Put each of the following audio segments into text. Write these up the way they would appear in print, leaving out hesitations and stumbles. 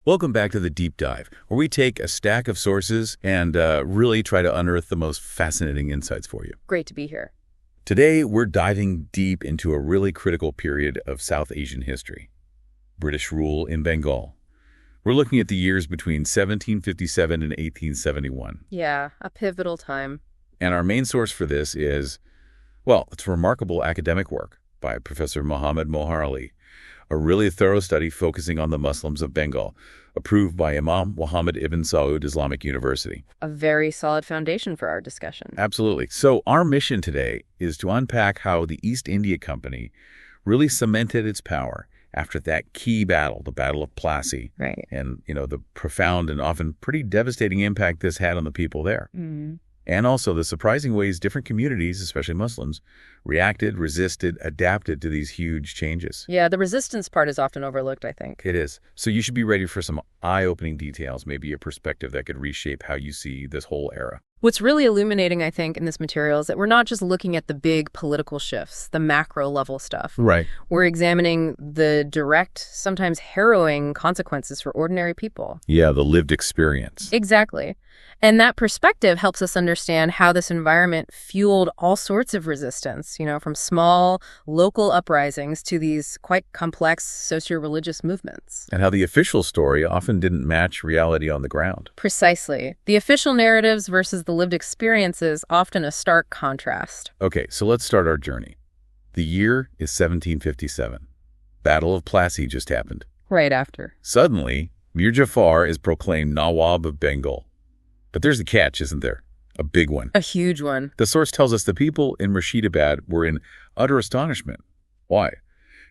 Welcome back to the Deep Dive, where we take a stack of sources and really try to unearth the most fascinating insights for you. Great to be here. Today, we're diving deep into a really critical period of South Asian history, British rule in Bengal. We're looking at the years between 1757 and 1871. Yeah, a pivotal time. And our main source for this is, well, it's remarkable academic work by Professor Mohar Ali, a really thorough study focusing on the Muslims of Bengal, approved by Imam Muhammad ibn Saud Islamic University. A very solid foundation for our discussion. Absolutely. So our mission today is to unpack how the East India Company really cemented its power after that key battle, the Battle of Plassey. Right. And, the profound and often pretty devastating impact this had on the people there. Mm-hmm. And also the surprising ways different communities, especially Muslims, reacted, resisted, adapted to these huge changes. Yeah, the resistance part is often overlooked, I think. It is. So you should be ready for some eye-opening details, maybe a perspective that could reshape how you see this whole era. What's really illuminating, I think, in this material is that we're not just looking at the big political shifts, the macro level stuff. Right. We're examining the direct, sometimes harrowing consequences for ordinary people. Yeah, the lived experience. Exactly. And that perspective helps us understand how this environment fueled all sorts of resistance, from small local uprisings to these quite complex socio-religious movements. And how the official story often didn't match reality on the ground. Precisely. The official narratives versus the lived experiences, often a stark contrast. Okay, so let's start our journey. The year is 1757. Battle of Plassey just happened. Right after. Suddenly, Mir Jafar is proclaimed Nawab of Bengal. But there's a catch, isn't there? A big one. A huge one. The source tells us the people in Murshidabad were in utter astonishment. Why?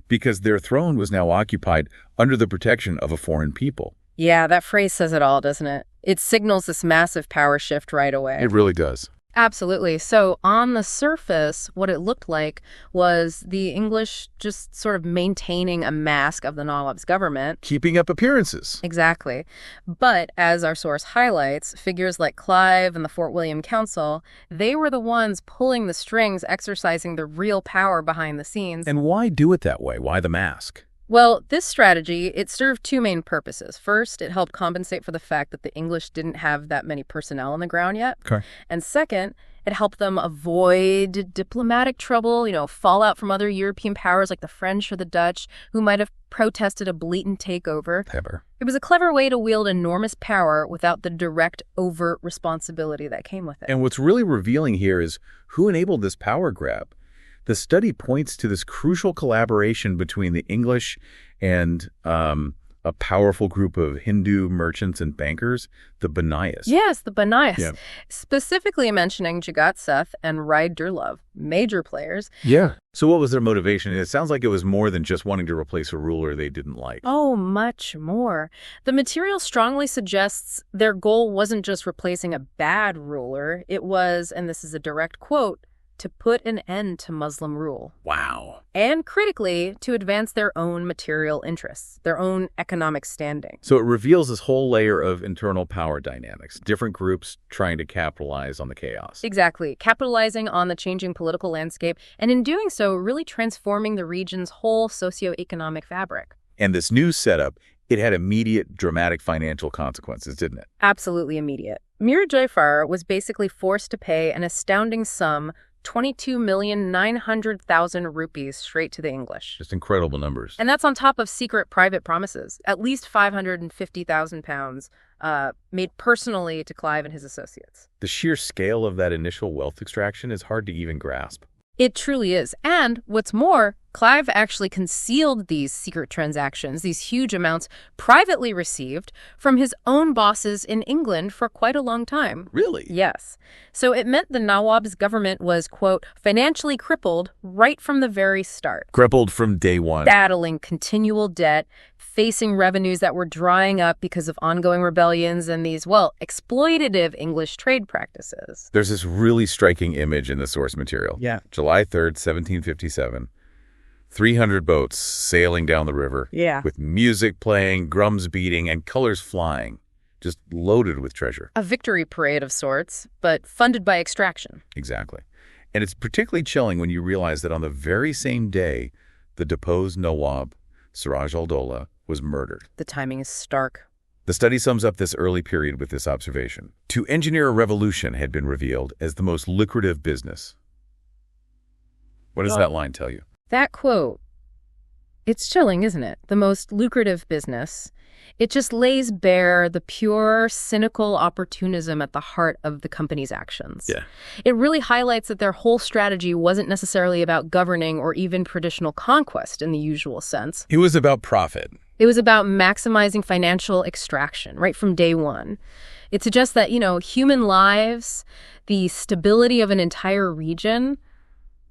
Because their throne was now occupied under the protection of a foreign people. Yeah, that phrase says it all, doesn't it? It signals this massive power shift right away. It really does. Absolutely. So on the surface, what it looked like was the English just sort of maintaining a mask of the Nawab's government. Keeping up appearances. Exactly. But as our source highlights, figures like Clive and the Fort William Council, they were the ones pulling the strings, exercising the real power behind the scenes. And why do it that way? Why the mask? Well, this strategy, it served two main purposes. First, it helped compensate for the fact that the English didn't have that many personnel on the ground yet. Okay. And second, it helped them avoid diplomatic trouble, fallout from other European powers like the French or the Dutch, who might have protested a blatant takeover. Clever. It was a clever way to wield enormous power without the direct, overt responsibility that came with it. And what's really revealing here is who enabled this power grab. The study points to this crucial collaboration between the English and a powerful group of Hindu merchants and bankers, the Banayas. Yes, the Banayas. Yeah. Specifically mentioning Jagat Seth and Rai Durlov, major players. Yeah. So what was their motivation? It sounds like it was more than just wanting to replace a ruler they didn't like. Oh, much more. The material strongly suggests their goal wasn't just replacing a bad ruler. It was, and this is a direct quote, to put an end to Muslim rule. Wow. And critically, to advance their own material interests, their own economic standing. So it reveals this whole layer of internal power dynamics, different groups trying to capitalize on the chaos. Exactly, capitalizing on the changing political landscape, and in doing so, really transforming the region's whole socioeconomic fabric. And this new setup, it had immediate, dramatic financial consequences, didn't it? Absolutely immediate. Mir Jafar was basically forced to pay an astounding sum, 22,900,000 rupees straight to the English. Just incredible numbers. And that's on top of secret private promises, at least 550,000 pounds made personally to Clive and his associates. The sheer scale of that initial wealth extraction is hard to even grasp. It truly is. And what's more, Clive actually concealed these secret transactions, these huge amounts privately received from his own bosses in England for quite a long time. Really? Yes. So it meant the Nawab's government was, quote, financially crippled right from the very start. Crippled from day one. Battling continual debt, facing revenues that were drying up because of ongoing rebellions and these, exploitative English trade practices. There's this really striking image in the source material. Yeah. July 3rd, 1757. 300 boats sailing down the river. Yeah. With music playing, drums beating, and colors flying. Just loaded with treasure. A victory parade of sorts, but funded by extraction. Exactly. And it's particularly chilling when you realize that on the very same day, the deposed Nawab, Siraj al-Dowlah, was murdered. The timing is stark. The study sums up this early period with this observation. To engineer a revolution had been revealed as the most lucrative business. What does that line tell you? That quote, it's chilling, isn't it? The most lucrative business. It just lays bare the pure, cynical opportunism at the heart of the company's actions. Yeah. It really highlights that their whole strategy wasn't necessarily about governing or even traditional conquest in the usual sense. It was about profit. It was about maximizing financial extraction right from day one. It suggests that, human lives, the stability of an entire region,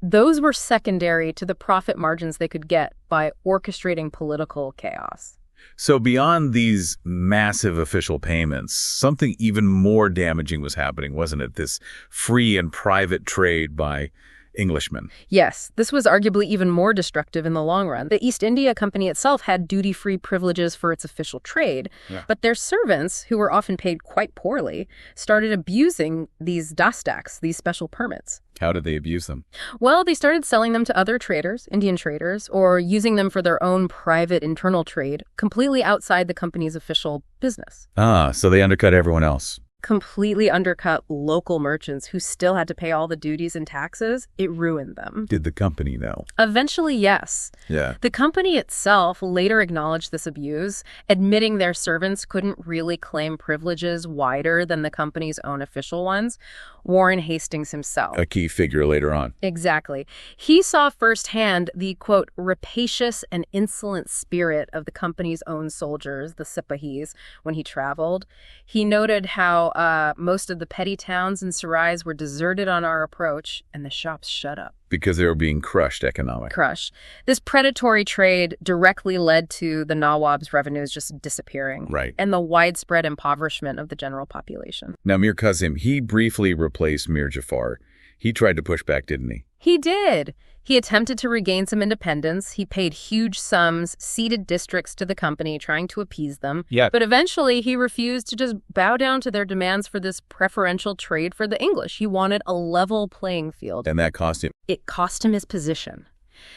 those were secondary to the profit margins they could get by orchestrating political chaos. So beyond these massive official payments, something even more damaging was happening, wasn't it? This free and private trade by Englishmen. Yes, this was arguably even more destructive in the long run. The East India Company itself had duty-free privileges for its official trade, but their servants, who were often paid quite poorly, started abusing these dastaks, these special permits. How did they abuse them? Well, they started selling them to other traders, Indian traders, or using them for their own private internal trade, completely outside the company's official business. So they undercut everyone else. Completely undercut local merchants who still had to pay all the duties and taxes. It ruined them. Did the company know? Eventually, yes. Yeah. The company itself later acknowledged this abuse, admitting their servants couldn't really claim privileges wider than the company's own official ones. Warren Hastings himself. A key figure later on. Exactly. He saw firsthand the, quote, rapacious and insolent spirit of the company's own soldiers, the Sipahis, when he traveled. He noted how most of the petty towns and sarais were deserted on our approach, and the shops shut up. Because they were being crushed economically. This predatory trade directly led to the Nawab's revenues just disappearing. Right. And the widespread impoverishment of the general population. Now, Mir Qasim, he briefly replaced Mir Jafar. He tried to push back, didn't he? He did. He attempted to regain some independence. He paid huge sums, ceded districts to the company, trying to appease them. Yeah. But eventually, he refused to just bow down to their demands for this preferential trade for the English. He wanted a level playing field. And that cost him. It cost him his position.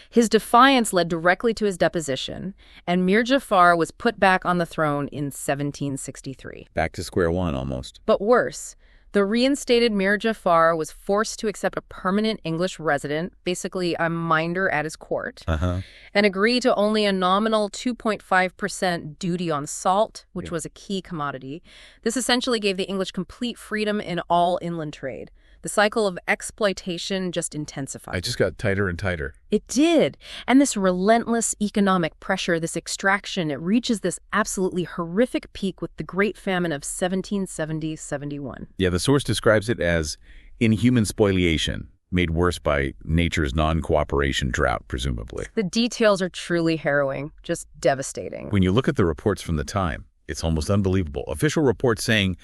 His defiance led directly to his deposition, and Mir Jafar was put back on the throne in 1763. Back to square one, almost. But worse, the reinstated Mir Jafar was forced to accept a permanent English resident, basically a minder at his court, and agree to only a nominal 2.5% duty on salt, which was a key commodity. This essentially gave the English complete freedom in all inland trade. The cycle of exploitation just intensified. It just got tighter and tighter. It did. And this relentless economic pressure, this extraction, it reaches this absolutely horrific peak with the Great Famine of 1770-71. Yeah, the source describes it as inhuman spoliation, made worse by nature's non-cooperation drought, presumably. The details are truly harrowing, just devastating. When you look at the reports from the time, it's almost unbelievable. Official reports saying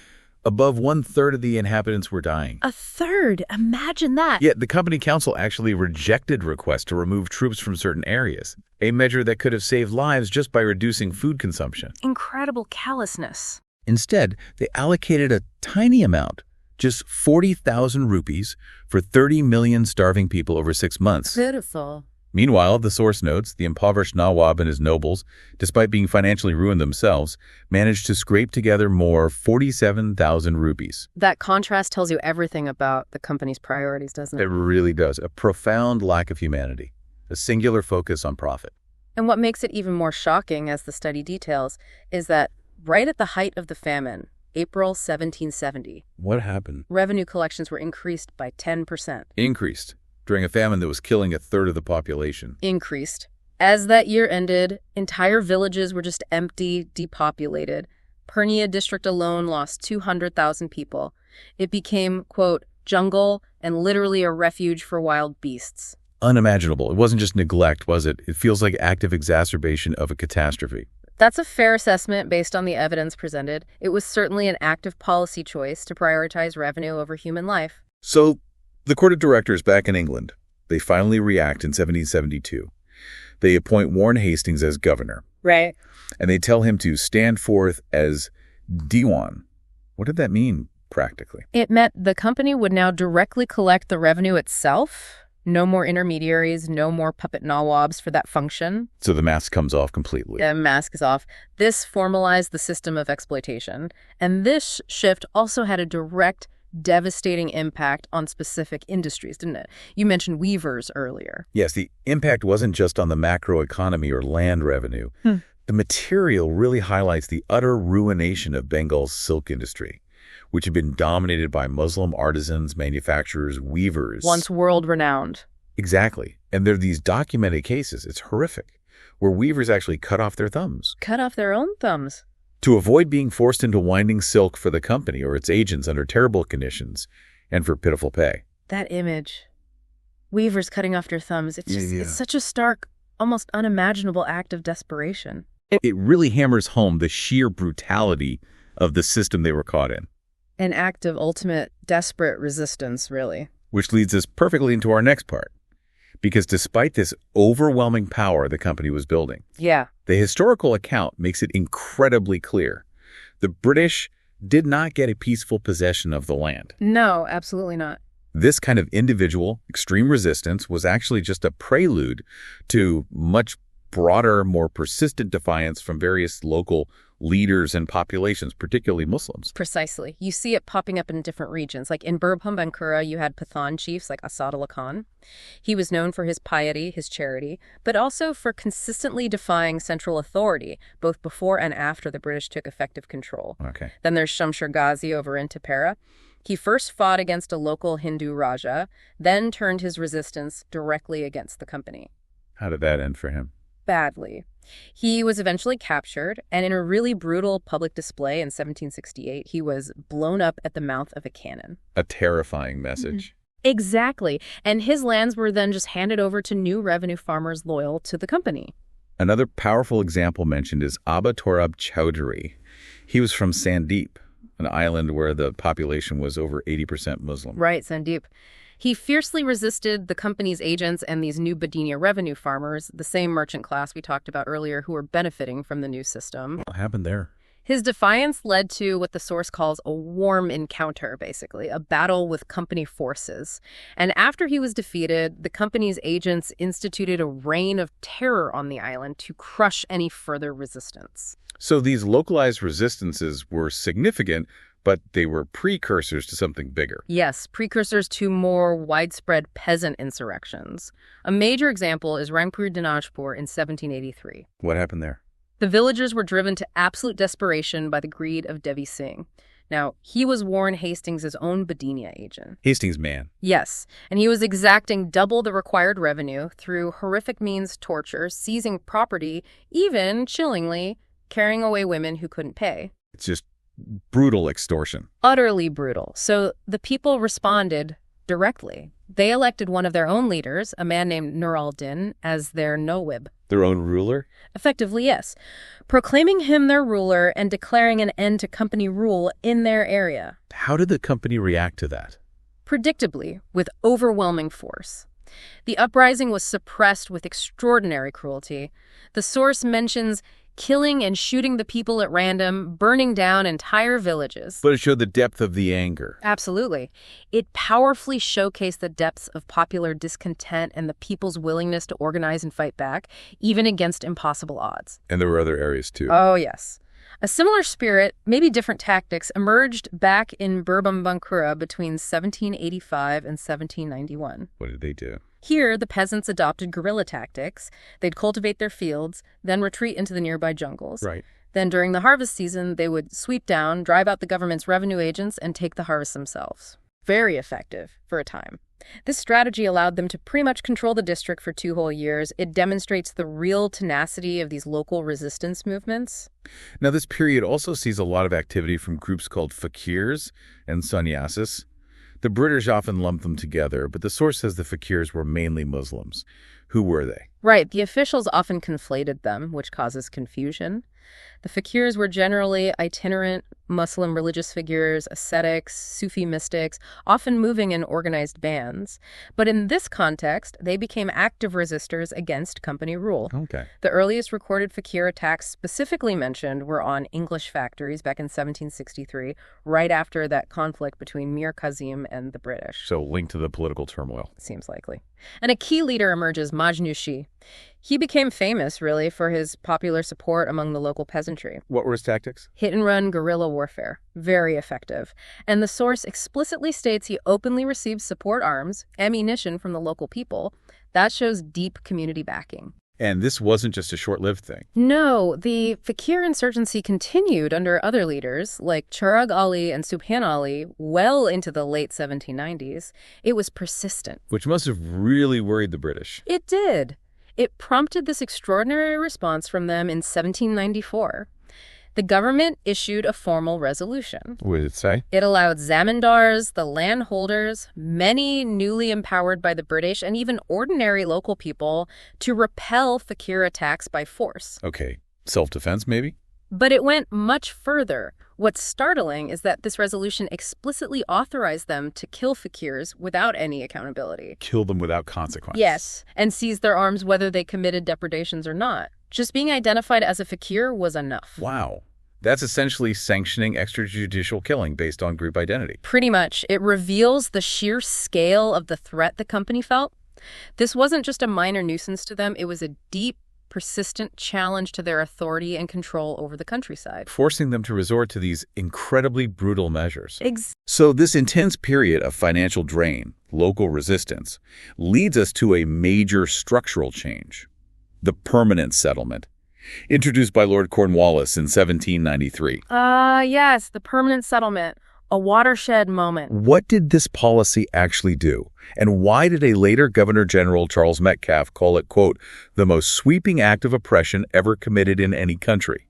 above 1/3 of the inhabitants were dying. A third? Imagine that. Yet the company council actually rejected requests to remove troops from certain areas, a measure that could have saved lives just by reducing food consumption. Incredible callousness. Instead, they allocated a tiny amount, just 40,000 rupees, for 30 million starving people over 6 months. Pitiful. Meanwhile, the source notes, the impoverished Nawab and his nobles, despite being financially ruined themselves, managed to scrape together more 47,000 rupees. That contrast tells you everything about the company's priorities, doesn't it? It really does. A profound lack of humanity, a singular focus on profit. And what makes it even more shocking, as the study details, is that right at the height of the famine, April 1770, What happened? revenue collections were increased by 10%. Increased during a famine that was killing 1/3 of the population. Increased. As that year ended, entire villages were just empty, depopulated. Purnia district alone lost 200,000 people. It became, quote, jungle and literally a refuge for wild beasts. Unimaginable. It wasn't just neglect, was it? It feels like active exacerbation of a catastrophe. That's a fair assessment based on the evidence presented. It was certainly an active policy choice to prioritize revenue over human life. So, the court of directors back in England, they finally react in 1772. They appoint Warren Hastings as governor. Right. And they tell him to stand forth as Diwan. What did that mean, practically? It meant the company would now directly collect the revenue itself, No more intermediaries, no more puppet nawabs for that function. So the mask comes off completely. The mask is off. This formalized the system of exploitation. And this shift also had a direct, devastating impact on specific industries, didn't it? You mentioned weavers earlier. Yes, the impact wasn't just on the macroeconomy or land revenue. The material really highlights the utter ruination of Bengal's silk industry, which had been dominated by Muslim artisans, manufacturers, weavers. Once world-renowned. Exactly. And there are these documented cases, it's horrific, where weavers actually cut off their thumbs. Cut off their own thumbs. To avoid being forced into winding silk for the company or its agents under terrible conditions and for pitiful pay. That image. Weavers cutting off their thumbs. It's such a stark, almost unimaginable act of desperation. It really hammers home the sheer brutality of the system they were caught in. An act of ultimate, desperate resistance, really. Which leads us perfectly into our next part. Because despite this overwhelming power the company was building, the historical account makes it incredibly clear. The British did not get a peaceful possession of the land. No, absolutely not. This kind of individual, extreme resistance was actually just a prelude to much broader, more persistent defiance from various local leaders and populations, particularly Muslims. Precisely. You see it popping up in different regions. Like in Bankura, you had Pathan chiefs like Asad Allah Khan. He was known for his piety, his charity, but also for consistently defying central authority, both before and after the British took effective control. Okay. Then there's Shamshir Ghazi over in Tipperah. He first fought against a local Hindu Raja, then turned his resistance directly against the company. How did that end for him? Badly. He was eventually captured, and in a really brutal public display in 1768, he was blown up at the mouth of a cannon. A terrifying message. Exactly. And his lands were then just handed over to new revenue farmers loyal to the company. Another powerful example mentioned is Aba Torab Chowdhury. He was from Sandeep, an island where the population was over 80% Muslim. Right, Sandeep. He fiercely resisted the company's agents and these new Badinia revenue farmers, the same merchant class we talked about earlier who were benefiting from the new system. What happened there? His defiance led to what the source calls a warm encounter, basically, a battle with company forces. And after he was defeated, the company's agents instituted a reign of terror on the island to crush any further resistance. So these localized resistances were significant, but they were precursors to something bigger. Yes, precursors to more widespread peasant insurrections. A major example is Rangpur Dinajpur in 1783. What happened there? The villagers were driven to absolute desperation by the greed of Devi Singh. Now, he was Warren Hastings' own Badinia agent. Hastings' man. Yes, and he was exacting double the required revenue through horrific means, torture, seizing property, even, chillingly, carrying away women who couldn't pay. It's just brutal extortion. Utterly brutal. So the people responded directly. They elected one of their own leaders, a man named Nur al-Din, as their Nawib. Their own ruler? Effectively, yes. Proclaiming him their ruler and declaring an end to company rule in their area. How did the company react to that? Predictably, with overwhelming force. The uprising was suppressed with extraordinary cruelty. The source mentions killing and shooting the people at random, burning down entire villages. But it showed the depth of the anger. Absolutely. It powerfully showcased the depths of popular discontent and the people's willingness to organize and fight back, even against impossible odds. And there were other areas too. Oh, yes. A similar spirit, maybe different tactics, emerged back in Bankura between 1785 and 1791. What did they do? Here, the peasants adopted guerrilla tactics. They'd cultivate their fields, then retreat into the nearby jungles. Right. Then during the harvest season, they would sweep down, drive out the government's revenue agents, and take the harvest themselves. Very effective for a time. This strategy allowed them to pretty much control the district for 2 whole years. It demonstrates the real tenacity of these local resistance movements. Now, this period also sees a lot of activity from groups called fakirs and sannyasis. The British often lump them together, but the source says the fakirs were mainly Muslims. Who were they? Right. The officials often conflated them, which causes confusion. The fakirs were generally itinerant Muslim religious figures, ascetics, Sufi mystics, often moving in organized bands. But in this context, they became active resistors against company rule. Okay. The earliest recorded fakir attacks specifically mentioned were on English factories back in 1763, right after that conflict between Mir Kazim and the British. So linked to the political turmoil. Seems likely. And a key leader emerges, Majnushi. He became famous, really, for his popular support among the local peasantry. What were his tactics? Hit-and-run guerrilla warfare. Very effective. And the source explicitly states he openly received support arms, ammunition from the local people. That shows deep community backing. And this wasn't just a short-lived thing. No, the fakir insurgency continued under other leaders, like Chirag Ali and Subhan Ali, well into the late 1790s. It was persistent. Which must have really worried the British. It did. It prompted this extraordinary response from them in 1794. The government issued a formal resolution. What did it say? It allowed zamindars, the landholders, many newly empowered by the British, and even ordinary local people, to repel fakir attacks by force. Okay. Self-defense, maybe? But it went much further. What's startling is that this resolution explicitly authorized them to kill fakirs without any accountability. Kill them without consequence. Yes, and seize their arms whether they committed depredations or not. Just being identified as a fakir was enough. Wow. That's essentially sanctioning extrajudicial killing based on group identity. Pretty much. It reveals the sheer scale of the threat the company felt. This wasn't just a minor nuisance to them. It was a deep, persistent challenge to their authority and control over the countryside. Forcing them to resort to these incredibly brutal measures. So this intense period of financial drain, local resistance, leads us to a major structural change. The permanent settlement, introduced by Lord Cornwallis in 1793. Yes, the permanent settlement. A watershed moment. What did this policy actually do? And why did a later Governor General Charles Metcalfe call it, quote, the most sweeping act of oppression ever committed in any country?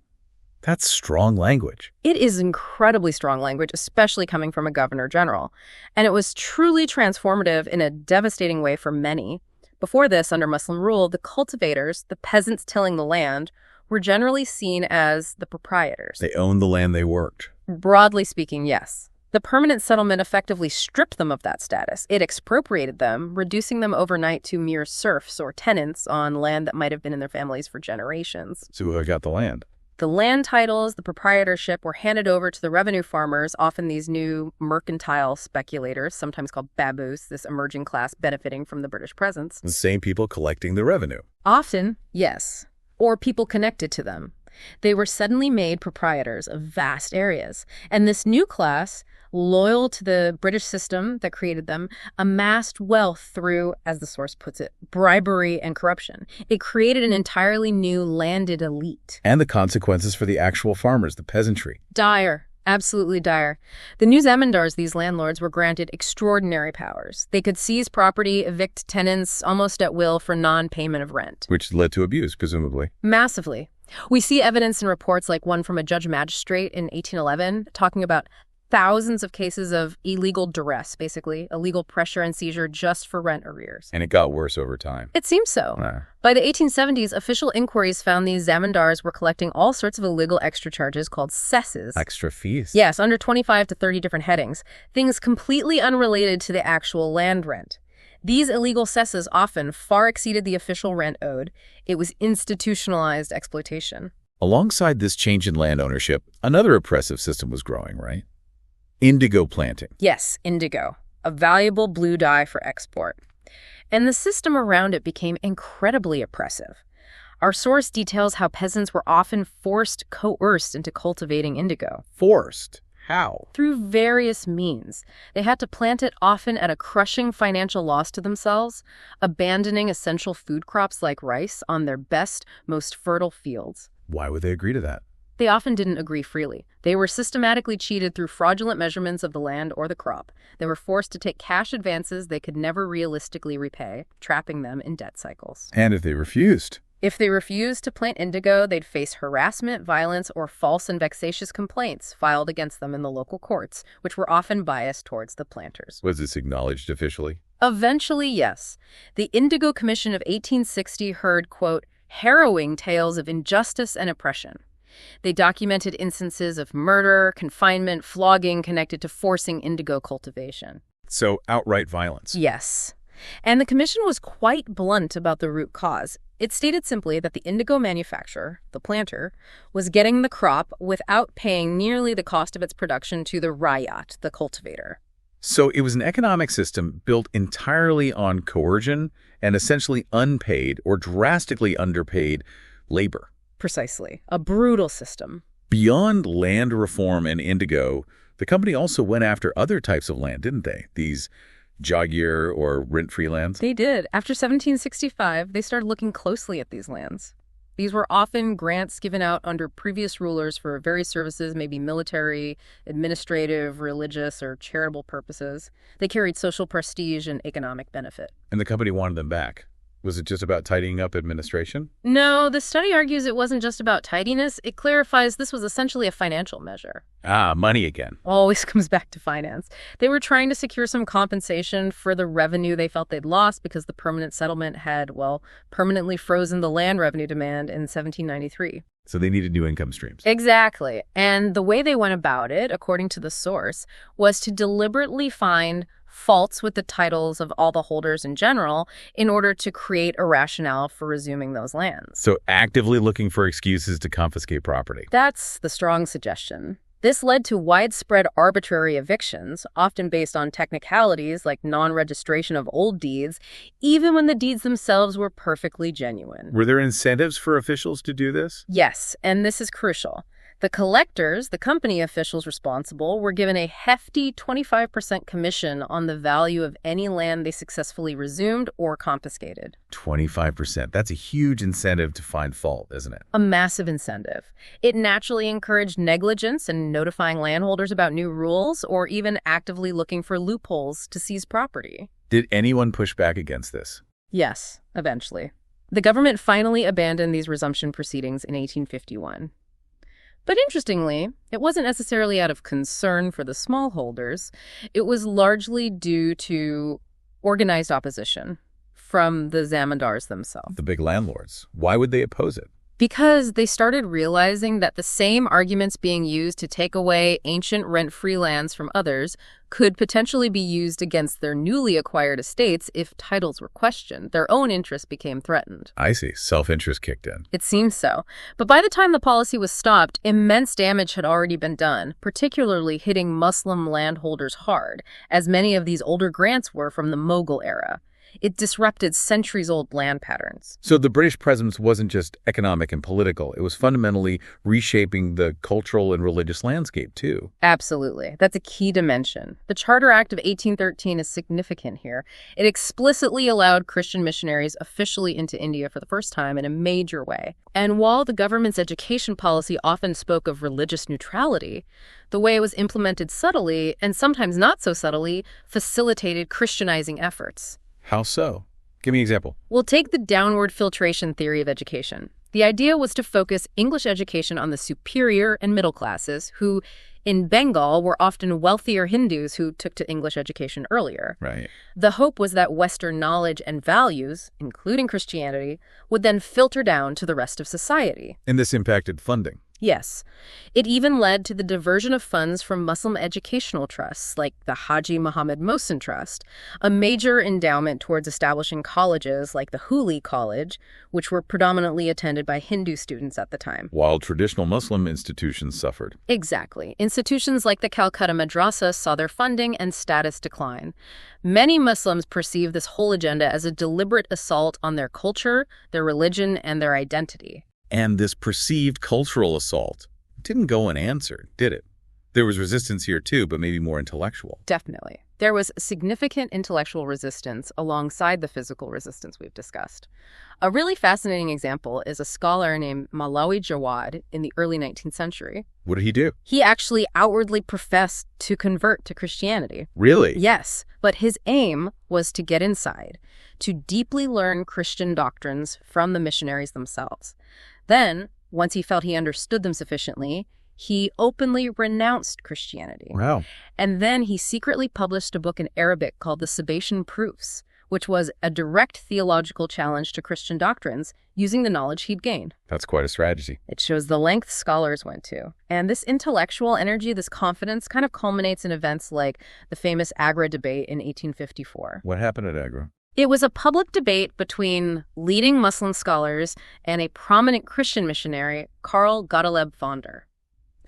That's strong language. It is incredibly strong language, especially coming from a Governor General. And it was truly transformative in a devastating way for many. Before this, under Muslim rule, the cultivators, the peasants tilling the land, were generally seen as the proprietors. They owned the land they worked. Broadly speaking, yes. The permanent settlement effectively stripped them of that status. It expropriated them, reducing them overnight to mere serfs or tenants on land that might have been in their families for generations. So who got the land? The land titles, the proprietorship, were handed over to the revenue farmers, often these new mercantile speculators, sometimes called babus, this emerging class benefiting from the British presence. The same people collecting the revenue. Often, yes. Or people connected to them. They were suddenly made proprietors of vast areas. And this new class, loyal to the British system that created them, amassed wealth through, as the source puts it, bribery and corruption. It created an entirely new landed elite. And the consequences for the actual farmers, the peasantry. Dire. Absolutely dire. The new zamindars, these landlords, were granted extraordinary powers. They could seize property, evict tenants almost at will for non-payment of rent. Which led to abuse, presumably. Massively. We see evidence in reports like one from a judge-magistrate in 1811 talking about thousands of cases of illegal duress, basically, illegal pressure and seizure just for rent arrears. And it got worse over time. It seems so. By the 1870s, official inquiries found these zamindars were collecting all sorts of illegal extra charges called cesses. Extra fees? Yes, under 25 to 30 different headings. Things completely unrelated to the actual land rent. These illegal cesses often far exceeded the official rent owed. It was institutionalized exploitation. Alongside this change in land ownership, another oppressive system was growing, right? Indigo planting. Yes, indigo, a valuable blue dye for export. And the system around it became incredibly oppressive. Our source details how peasants were often coerced into cultivating indigo. Forced? How? Through various means. They had to plant it often at a crushing financial loss to themselves, abandoning essential food crops like rice on their best, most fertile fields. Why would they agree to that? They often didn't agree freely. They were systematically cheated through fraudulent measurements of the land or the crop. They were forced to take cash advances they could never realistically repay, trapping them in debt cycles. And if they refused? If they refused to plant indigo, they'd face harassment, violence, or false and vexatious complaints filed against them in the local courts, which were often biased towards the planters. Was this acknowledged officially? Eventually, yes. The Indigo Commission of 1860 heard, quote, harrowing tales of injustice and oppression. They documented instances of murder, confinement, flogging connected to forcing indigo cultivation. So outright violence. Yes. And the commission was quite blunt about the root cause. It stated simply that the indigo manufacturer, the planter, was getting the crop without paying nearly the cost of its production to the ryat, the cultivator. So it was an economic system built entirely on coercion and essentially unpaid or drastically underpaid labor. Precisely. A brutal system. Beyond land reform and indigo, the company also went after other types of land, didn't they? These Jagier or rent-free lands? They did. After 1765, they started looking closely at these lands. These were often grants given out under previous rulers for various services, maybe military, administrative, religious, or charitable purposes. They carried social prestige and economic benefit. And the company wanted them back. Was it just about tidying up administration? No, the study argues it wasn't just about tidiness. It clarifies this was essentially a financial measure. Ah, money again. Always comes back to finance. They were trying to secure some compensation for the revenue they felt they'd lost because the permanent settlement had, well, permanently frozen the land revenue demand in 1793. So they needed new income streams. Exactly. And the way they went about it, according to the source, was to deliberately find faults with the titles of all the holders in general in order to create a rationale for resuming those lands. So actively looking for excuses to confiscate property. That's the strong suggestion. This led to widespread arbitrary evictions, often based on technicalities like non-registration of old deeds, even when the deeds themselves were perfectly genuine. Were there incentives for officials to do this? Yes, and this is crucial. The collectors, the company officials responsible, were given a hefty 25% commission on the value of any land they successfully resumed or confiscated. 25%. That's a huge incentive to find fault, isn't it? A massive incentive. It naturally encouraged negligence and notifying landholders about new rules or even actively looking for loopholes to seize property. Did anyone push back against this? Yes, eventually. The government finally abandoned these resumption proceedings in 1851. But interestingly, it wasn't necessarily out of concern for the smallholders. It was largely due to organized opposition from the zamindars themselves. The big landlords. Why would they oppose it? Because they started realizing that the same arguments being used to take away ancient rent-free lands from others could potentially be used against their newly acquired estates if titles were questioned. Their own interests became threatened. I see. Self-interest kicked in. It seems so. But by the time the policy was stopped, immense damage had already been done, particularly hitting Muslim landholders hard, as many of these older grants were from the Mughal era. It disrupted centuries-old land patterns. So the British presence wasn't just economic and political. It was fundamentally reshaping the cultural and religious landscape, too. Absolutely. That's a key dimension. The Charter Act of 1813 is significant here. It explicitly allowed Christian missionaries officially into India for the first time in a major way. And while the government's education policy often spoke of religious neutrality, the way it was implemented subtly, and sometimes not so subtly, facilitated Christianizing efforts. How so? Give me an example. We'll take the downward filtration theory of education. The idea was to focus English education on the superior and middle classes, who in Bengal were often wealthier Hindus who took to English education earlier. Right. The hope was that Western knowledge and values, including Christianity, would then filter down to the rest of society. And this impacted funding. Yes. It even led to the diversion of funds from Muslim educational trusts, like the Haji Muhammad Mohsin Trust, a major endowment towards establishing colleges like the Hooghly College, which were predominantly attended by Hindu students at the time. While traditional Muslim institutions suffered. Exactly. Institutions like the Calcutta madrasahs saw their funding and status decline. Many Muslims perceive this whole agenda as a deliberate assault on their culture, their religion, and their identity. And this perceived cultural assault didn't go unanswered, did it? There was resistance here too, but maybe more intellectual. Definitely. There was significant intellectual resistance alongside the physical resistance we've discussed. A really fascinating example is a scholar named Malawi Jawad in the early 19th century. What did he do? He actually outwardly professed to convert to Christianity. Really? Yes, but his aim was to get inside, to deeply learn Christian doctrines from the missionaries themselves. Then, once he felt he understood them sufficiently, he openly renounced Christianity. Wow. And then he secretly published a book in Arabic called the Subjugation Proofs, which was a direct theological challenge to Christian doctrines using the knowledge he'd gained. That's quite a strategy. It shows the length scholars went to. And this intellectual energy, this confidence, kind of culminates in events like the famous Agra debate in 1854. What happened at Agra? It was a public debate between leading Muslim scholars and a prominent Christian missionary, Karl Gottlieb Fonder.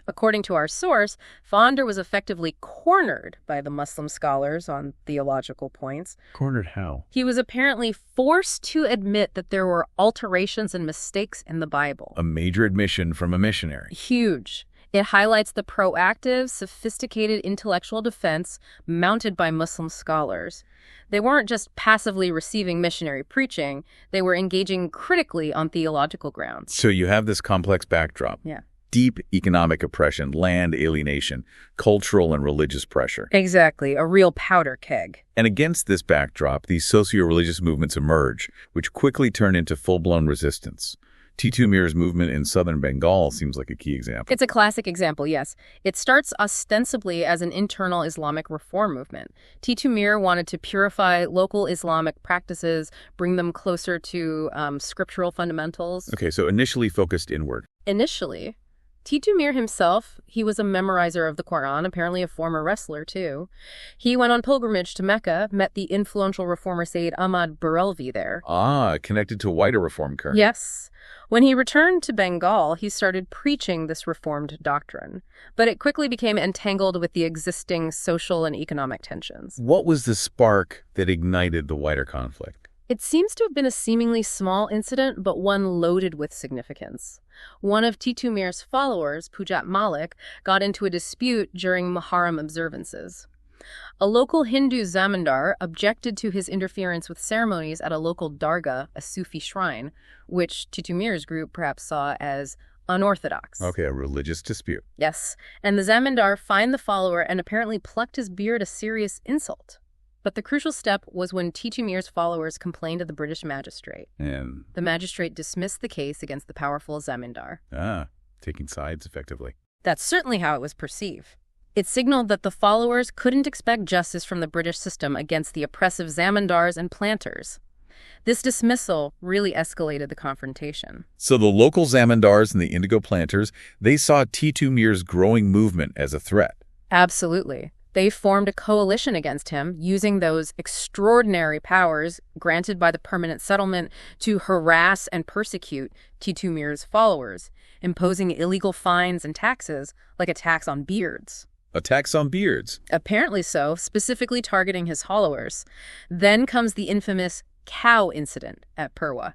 According to our source, Fonder was effectively cornered by the Muslim scholars on theological points. Cornered how? He was apparently forced to admit that there were alterations and mistakes in the Bible. A major admission from a missionary. Huge. It highlights the proactive, sophisticated intellectual defense mounted by Muslim scholars. They weren't just passively receiving missionary preaching, they were engaging critically on theological grounds. So you have this complex backdrop. Yeah. Deep economic oppression, land alienation, cultural and religious pressure. Exactly, a real powder keg. And against this backdrop, these socio-religious movements emerge, which quickly turn into full-blown resistance. Titu Mir's movement in southern Bengal seems like a key example. It's a classic example, yes. It starts ostensibly as an internal Islamic reform movement. Titu Mir wanted to purify local Islamic practices, bring them closer to scriptural fundamentals. Okay, so initially focused inward. Initially, Titu Mir himself, he was a memorizer of the Quran, apparently a former wrestler too. He went on pilgrimage to Mecca, met the influential reformer Sayyid Ahmad Barelvi there. Ah, connected to a wider reform current. Yes. When he returned to Bengal, he started preaching this reformed doctrine, but it quickly became entangled with the existing social and economic tensions. What was the spark that ignited the wider conflict? It seems to have been a seemingly small incident, but one loaded with significance. One of Titu Mir's followers, Pujat Malik, got into a dispute during Muharram observances. A local Hindu zamindar objected to his interference with ceremonies at a local dargah, a Sufi shrine, which Titu Mir's group perhaps saw as unorthodox. Okay, a religious dispute. Yes, and the zamindar fined the follower and apparently plucked his beard, a serious insult. But the crucial step was when Titu Mir's followers complained to the British magistrate. And? The magistrate dismissed the case against the powerful zamindar. Taking sides effectively. That's certainly how it was perceived. It signaled that the followers couldn't expect justice from the British system against the oppressive zamindars and planters. This dismissal really escalated the confrontation. So the local zamindars and the indigo planters, they saw Titu Mir's growing movement as a threat. Absolutely. They formed a coalition against him, using those extraordinary powers granted by the permanent settlement to harass and persecute Titu Mir's followers, imposing illegal fines and taxes, like a tax on beards. A tax on beards? Apparently so, specifically targeting his followers. Then comes the infamous cow incident at Purwa.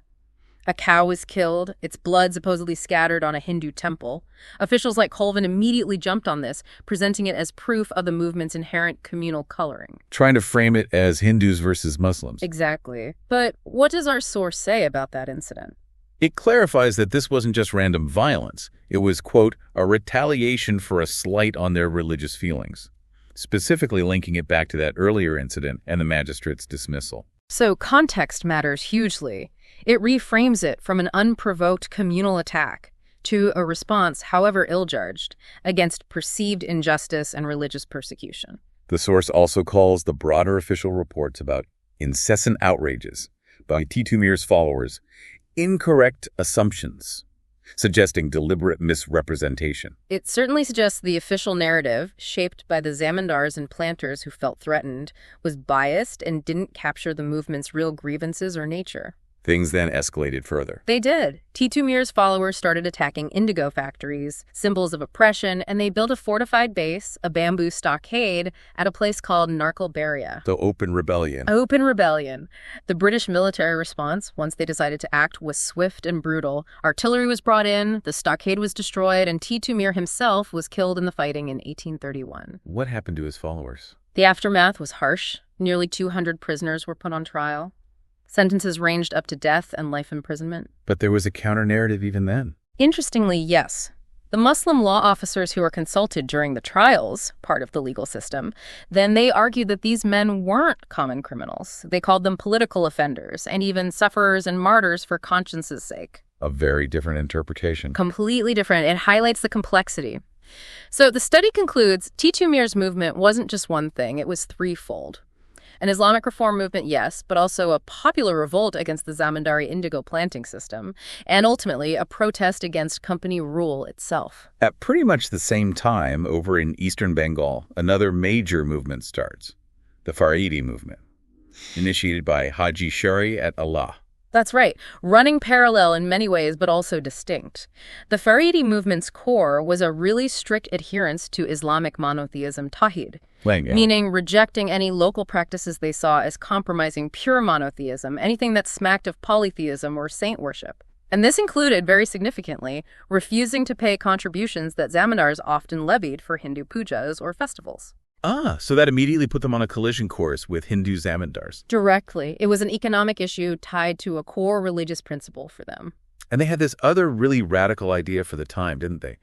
A cow was killed, its blood supposedly scattered on a Hindu temple. Officials like Colvin immediately jumped on this, presenting it as proof of the movement's inherent communal coloring. Trying to frame it as Hindus versus Muslims. Exactly. But what does our source say about that incident? It clarifies that this wasn't just random violence. It was, quote, a retaliation for a slight on their religious feelings, specifically linking it back to that earlier incident and the magistrate's dismissal. So context matters hugely. It reframes it from an unprovoked communal attack to a response, however ill-judged, against perceived injustice and religious persecution. The source also calls the broader official reports about incessant outrages by Titu Mir's followers incorrect assumptions, suggesting deliberate misrepresentation. It certainly suggests the official narrative, shaped by the zamindars and planters who felt threatened, was biased and didn't capture the movement's real grievances or nature. Things then escalated further. They did. Titu Mir's followers started attacking indigo factories, symbols of oppression, and they built a fortified base, a bamboo stockade, at a place called Narkalberia. The open rebellion. Open rebellion. The British military response, once they decided to act, was swift and brutal. Artillery was brought in, the stockade was destroyed, and Titu Mir himself was killed in the fighting in 1831. What happened to his followers? The aftermath was harsh. Nearly 200 prisoners were put on trial. Sentences ranged up to death and life imprisonment. But there was a counter-narrative even then. Interestingly, yes. The Muslim law officers who were consulted during the trials, part of the legal system, then they argued that these men weren't common criminals. They called them political offenders and even sufferers and martyrs for conscience's sake. A very different interpretation. Completely different. It highlights the complexity. So the study concludes Titu Mir's movement wasn't just one thing, it was threefold. An Islamic reform movement, yes, but also a popular revolt against the zamindari indigo planting system, and ultimately a protest against company rule itself. At pretty much the same time, over in eastern Bengal, another major movement starts, the Faridi movement, initiated by Haji Shari at Allah. That's right, running parallel in many ways, but also distinct. The Faridi movement's core was a really strict adherence to Islamic monotheism tawhid, meaning rejecting any local practices they saw as compromising pure monotheism, anything that smacked of polytheism or saint worship. And this included, very significantly, refusing to pay contributions that zamindars often levied for Hindu pujas or festivals. So that immediately put them on a collision course with Hindu zamindars. Directly. It was an economic issue tied to a core religious principle for them. And they had this other really radical idea for the time, didn't they?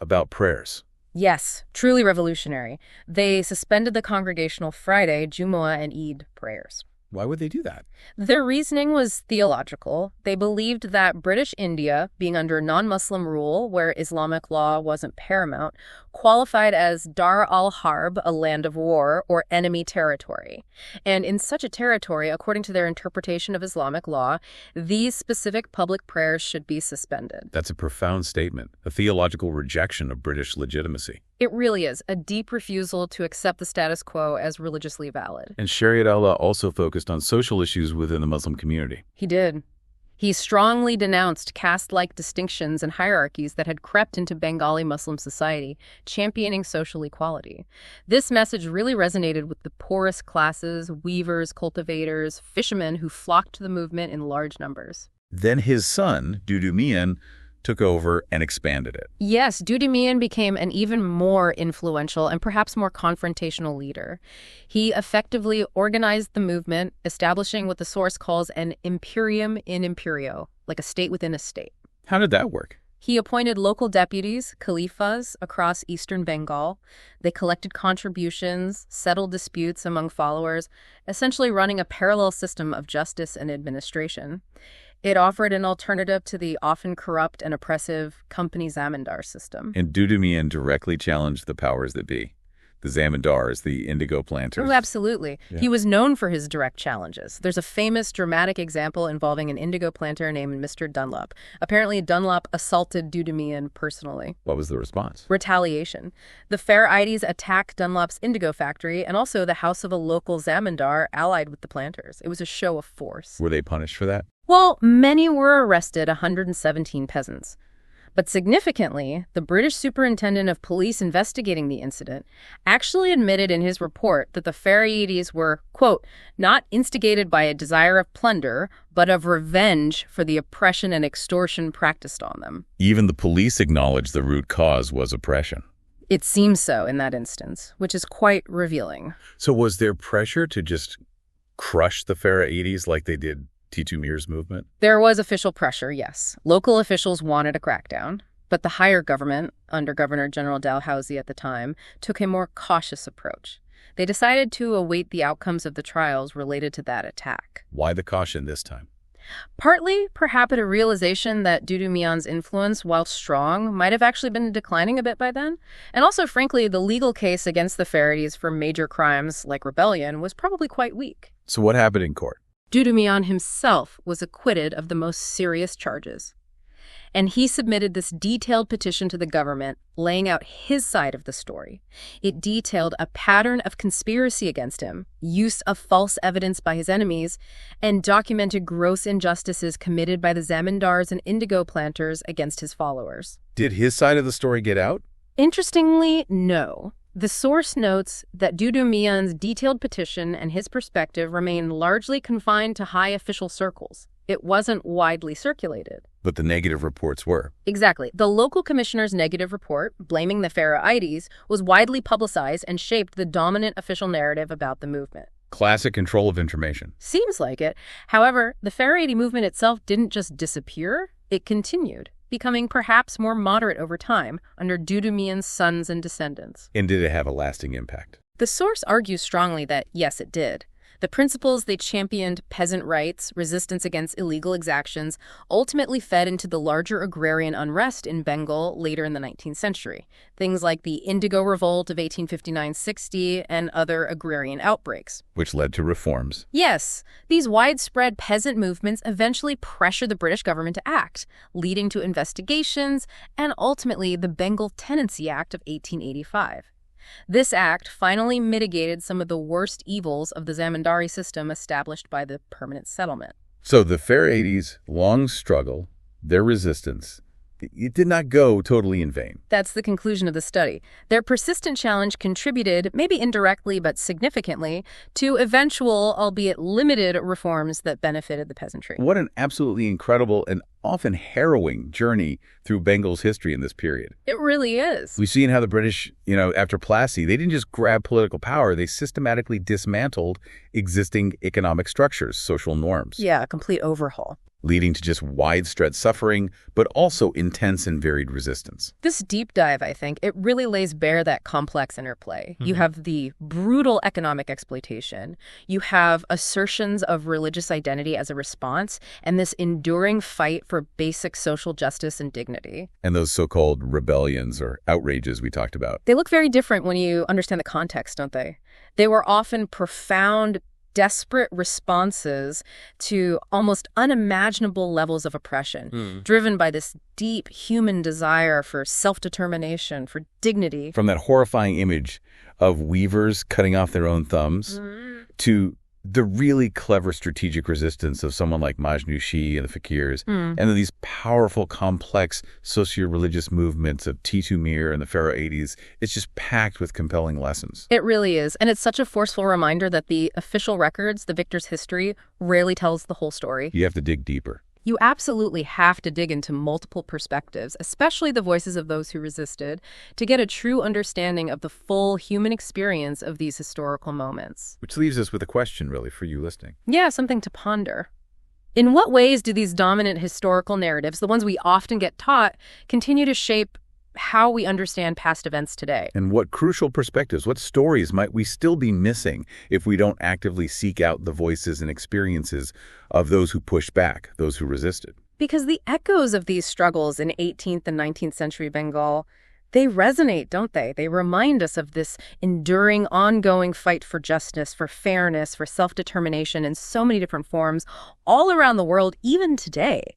About prayers. Yes, truly revolutionary. They suspended the congregational Friday, Jumu'ah, and Eid prayers. Why would they do that? Their reasoning was theological. They believed that British India, being under non-Muslim rule where Islamic law wasn't paramount, qualified as Dar al-Harb, a land of war, or enemy territory. And in such a territory, according to their interpretation of Islamic law, these specific public prayers should be suspended. That's a profound statement, a theological rejection of British legitimacy. It really is, a deep refusal to accept the status quo as religiously valid. And Shariat Allah also focused on social issues within the Muslim community. He did. He strongly denounced caste-like distinctions and hierarchies that had crept into Bengali Muslim society, championing social equality. This message really resonated with the poorest classes, weavers, cultivators, fishermen who flocked to the movement in large numbers. Then his son, Dudu Mian, took over and expanded it. Yes, Dudu Mian became an even more influential and perhaps more confrontational leader. He effectively organized the movement, establishing what the source calls an imperium in imperio, like a state within a state. How did that work? He appointed local deputies, khalifas, across eastern Bengal. They collected contributions, settled disputes among followers, essentially running a parallel system of justice and administration. It offered an alternative to the often corrupt and oppressive company zamindar system. And Dudu Mian directly challenged the powers that be, the zamindars, the indigo planters. Oh, absolutely. Yeah. He was known for his direct challenges. There's a famous dramatic example involving an indigo planter named Mr. Dunlop. Apparently, Dunlop assaulted Dudu Mian personally. What was the response? Retaliation. The Faraides attacked Dunlop's indigo factory and also the house of a local zamindar allied with the planters. It was a show of force. Were they punished for that? Well, many were arrested, 117 peasants. But significantly, the British superintendent of police investigating the incident actually admitted in his report that the Faraides were, quote, not instigated by a desire of plunder, but of revenge for the oppression and extortion practiced on them. Even the police acknowledged the root cause was oppression. It seems so in that instance, which is quite revealing. So was there pressure to just crush the Faraides like they did Titu Mir's movement? There was official pressure, yes. Local officials wanted a crackdown, but the higher government, under Governor General Dalhousie at the time, took a more cautious approach. They decided to await the outcomes of the trials related to that attack. Why the caution this time? Partly, perhaps a realization that Dudu Mian's influence, while strong, might have actually been declining a bit by then. And also, frankly, the legal case against the Faraides for major crimes like rebellion was probably quite weak. So what happened in court? Dudu Mian himself was acquitted of the most serious charges. And he submitted this detailed petition to the government, laying out his side of the story. It detailed a pattern of conspiracy against him, use of false evidence by his enemies, and documented gross injustices committed by the zamindars and indigo planters against his followers. Did his side of the story get out? Interestingly, no. The source notes that Dudu Mian's detailed petition and his perspective remained largely confined to high official circles. It wasn't widely circulated. But the negative reports were. Exactly. The local commissioner's negative report, blaming the Faraides, was widely publicized and shaped the dominant official narrative about the movement. Classic control of information. Seems like it. However, the Faraidi movement itself didn't just disappear, it continued, becoming perhaps more moderate over time under Dudu Mian's sons and descendants. And did it have a lasting impact? The source argues strongly that, yes, it did. The principles they championed, peasant rights, resistance against illegal exactions, ultimately fed into the larger agrarian unrest in Bengal later in the 19th century. Things like the Indigo Revolt of 1859-60 and other agrarian outbreaks. Which led to reforms. Yes, these widespread peasant movements eventually pressured the British government to act, leading to investigations and ultimately the Bengal Tenancy Act of 1885. This act finally mitigated some of the worst evils of the zamindari system established by the permanent settlement. So the Pharaohs' long struggle, their resistance, it did not go totally in vain. That's the conclusion of the study. Their persistent challenge contributed, maybe indirectly but significantly, to eventual, albeit limited, reforms that benefited the peasantry. What an absolutely incredible and often harrowing journey through Bengal's history in this period. It really is. We've seen how the British, after Plassey, they didn't just grab political power, they systematically dismantled existing economic structures, social norms. Yeah, a complete overhaul. Leading to just widespread suffering, but also intense and varied resistance. This deep dive, I think, it really lays bare that complex interplay. You have the brutal economic exploitation, you have assertions of religious identity as a response, and this enduring fight for basic social justice and dignity. And those so-called rebellions or outrages we talked about. They look very different when you understand the context, don't they? They were often profound, desperate responses to almost unimaginable levels of oppression, driven by this deep human desire for self-determination, for dignity. From that horrifying image of weavers cutting off their own thumbs to the really clever strategic resistance of someone like Majnushi and the Fakirs, and then these powerful, complex socio-religious movements of Titu Mir and the Pharaohs, it's just packed with compelling lessons. It really is. And it's such a forceful reminder that the official records, the victor's history, rarely tells the whole story. You have to dig deeper. You absolutely have to dig into multiple perspectives, especially the voices of those who resisted, to get a true understanding of the full human experience of these historical moments. Which leaves us with a question, really, for you listening. Yeah, something to ponder. In what ways do these dominant historical narratives, the ones we often get taught, continue to shape how we understand past events today? And what crucial perspectives, what stories might we still be missing if we don't actively seek out the voices and experiences of those who pushed back, those who resisted? Because the echoes of these struggles in 18th and 19th century Bengal, they resonate, don't they? They remind us of this enduring, ongoing fight for justice, for fairness, for self-determination in so many different forms all around the world, even today.